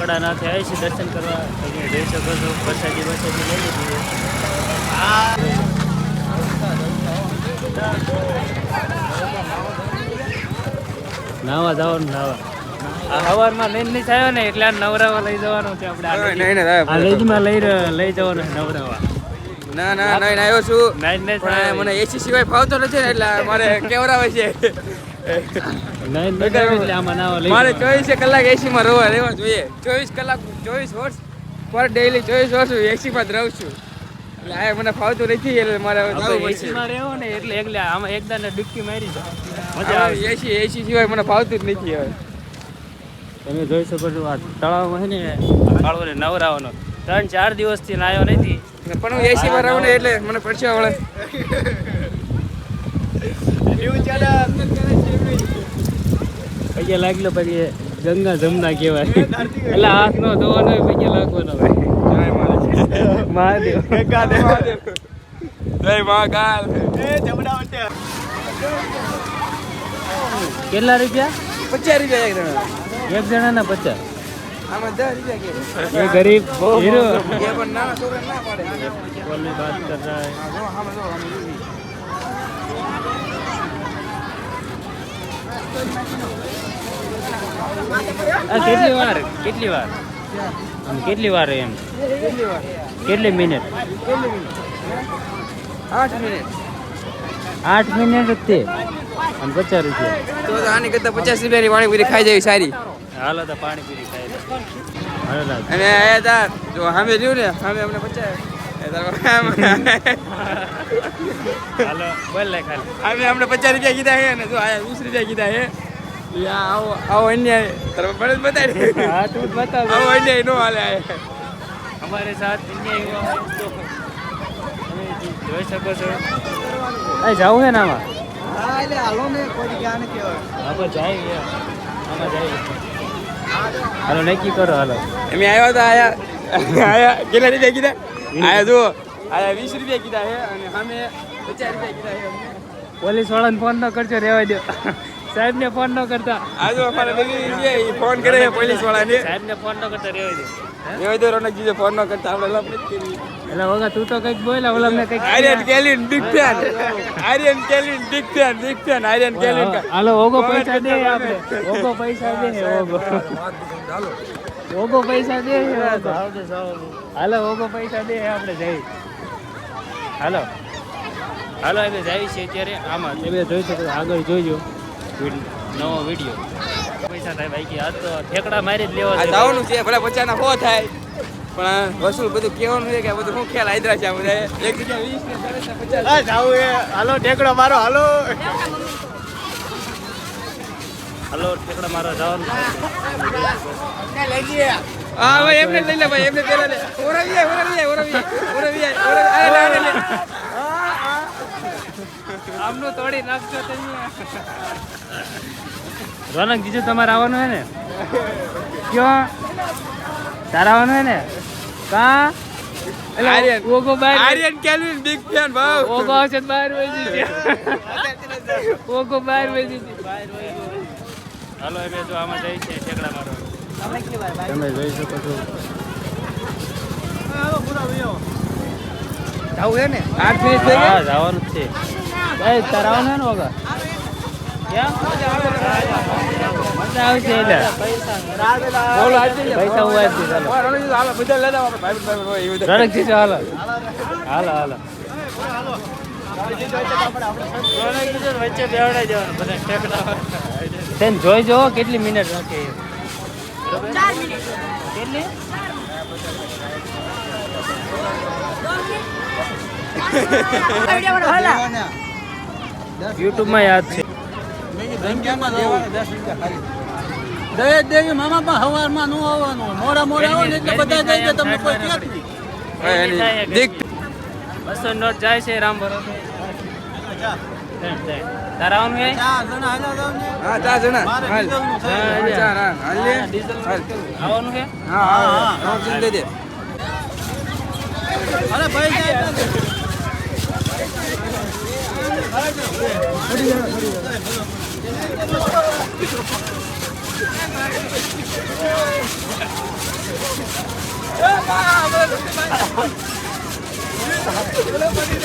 ઠેકડા નાથે આવી છે દર્શન કરવા. તમે જોઈ શકો છો પ્રસાદી લઈ લીધી છે. નાવા જવાનું નાવા સવારમાં લઈને નહીં થયો ને એટલે નવરાવા લઈ જવાનું છે આપણે. આ લેજમાં લઈ જવાનું છે નવરાવા. ના ના નહીં આવ્યો છું મને એસી સિવાય ફાવતો નથી ને એટલે મારે કેવરાવે છે. એટલે આમાં નાવા લઈ મારે 24 કલાક એસી માં રહેવા જોઈએ. 24 કલાક 24 વર્ષ પર ડેઈલી 24 વર્ષ એસી માં જ રહું છું. એટલે આ મને ફાવતું નથી એટલે મારે એસી માં રહેવો ને એટલે આમાં એકદમ ડૂબકી મારી છે. મજા આવે. એસી સિવાય મને ફાવતું જ નથી હવે. તમે જોઈ શકો છો આ તળાવમાં છે ને કાળોને નવરાવાનો 3-4 દિવસથી નાયો નથી પણ હું એસી માં રહું ને એટલે મને પડશે વળે. પૈયા લાગલો પછી ગંગા જમના કહેવાય. એટલે હાથ નો ધોવાનો પૈયા લાગવાનો હોય. મહાદેવ જય મહાકાલ. કેટલા રૂપિયા? 50 રૂપિયા એક જણાના 50. આમાં 10 રૂપિયા કે ये गरीब हीरो ये પણ નાના છોકરા ના પાડે. बोलने बात कर रहा है. કેટલી વાર એમ કેટલી મિનિટ 8 મિનિટ 8 મિનિટ જ તે અને 50 રૂપિયા. તો આની કરતા 50 રૂપિયાની પાણીપુરી ખાઈ જવી સારી. હાલો તો પાણીપુરી ખાઈ લે. અને આયા તા જો સામે રહ્યું ને સામે અમને 50 હાલો બોલ લે ખાલી. અમે અમને 50 રૂપિયા કીધા છે ને જો આયા 20 રૂપિયા કીધા છે. આવો આવો અન્યાય તરફ પડે બતાવી. હા તું જ બતાવ. આવો અન્યાય નો હાલે. हमारे साथ अन्याय हुआ है तो જોઈ શકો છો. આ જાવું હે ને આમાં? હા એટલે હાલો ને કોઈ જ્ઞાન કેવાય. આપણે જાય આમાં જાય. હાલો નક્કી કરો હાલો. અમે આવ્યા હતા આયા કેટલા રૂપિયા કીધા? આયા જો આયા 20 રૂપિયા કીધા છે અને સામે 50 રૂપિયા કીધા છે. પોલીસ વાળાને ફોન ન કરજો રહેવા દો. સાહેબ ને ફોન ન કરતા. આજો અમારે ફોન કરે પોલીસ વાળાને. સાહેબ ને ફોન ન કરતા રહેવા દો. એવા દો રોનકજી ફોન ન કરતા આપણે લપ નથી કરી. એટલે વગર તું તો કઈક બોલ્યા ઓલા અમને કઈક આર્યન કેલિન બિગ ફેન. આર્યન કેલિન બિગ ફેન આર્યન કેલિન. હાલો ઓગો પૈસા દે આપણે. ઓગો પૈસા દે ઓગો. ઓગો પૈસા દે હાલો ઓગો પૈસા દે આપણે જઈ. હાલો હાલો અમે જઈએ છીએ અત્યારે આમાં. તમે જોઈ શકો આગળ જોઈજો નવો વિડીયો. પૈસા થાય ભાઈ આજ તો ઠેકડા મારી જ લેવા છે. જવાનું છે ભલે 50 ના 100 થાય પણ વસૂલ બધું કેવાનું છે કે બધું શું ખ્યાલ આદરા છે આ બધા. એક જગ્યા 20 ને 50. જાવું એ હાલો ઠેકડા મારો હાલો. હાલો ઠેકડા મારો જવાનું. હા ભાઈ એમને લઈ લે ભાઈ એમને પેલા લે. ઓરવી આમનું તોડી નાખજો તમે. રોનક જીજુ તમારે આવવાનું હે ને? ક્યાં તારે આવવાનું હે ને? કા ઓગો બાર આર્યન કેલ્વિન બિગ ફેન ભાવ. ઓગો આવશે બહાર વહી જશે. ઓગો બહાર વહી જશે. હાલો અમે જો આમાં જઈ છે ઠેકડા મારો. તમે જોઈ શકો છો. જાવું હે ને 8 મિનિટ થઈ હા જવાનું જ છે. એ તારે આવવાનું હે ને ઓગા? ક્યાં મજા આવશે એટલે બોલો આજે પૈસા હું આપી દઈશ. હાલો રણજીત હાલો બધા લેતા આપણે ભાઈ હોય એવું. રણક જીજુ હાલો હાલો હાલો. વચ્ચે બેવડાઈ જવાનું બધા ઠેકડા. તેમ જોઈ જો કેટલી મિનિટ રાખે. 4 મિનિટ. કેટલી? YouTube માં યાદ છે. દહેજ દેવી મામા પણ હવારમાં નું આવવાનું મોડા આવો ને એટલે બધા દઈ દે તમને કોઈ ક્યાંથી. 200 નોટ જાય છે રામ ભરોસે. તારે આવવાનું હે? હા 4 જણા આવવાનું હે? હા દે દે. અરે ભાઈ બોલો પડી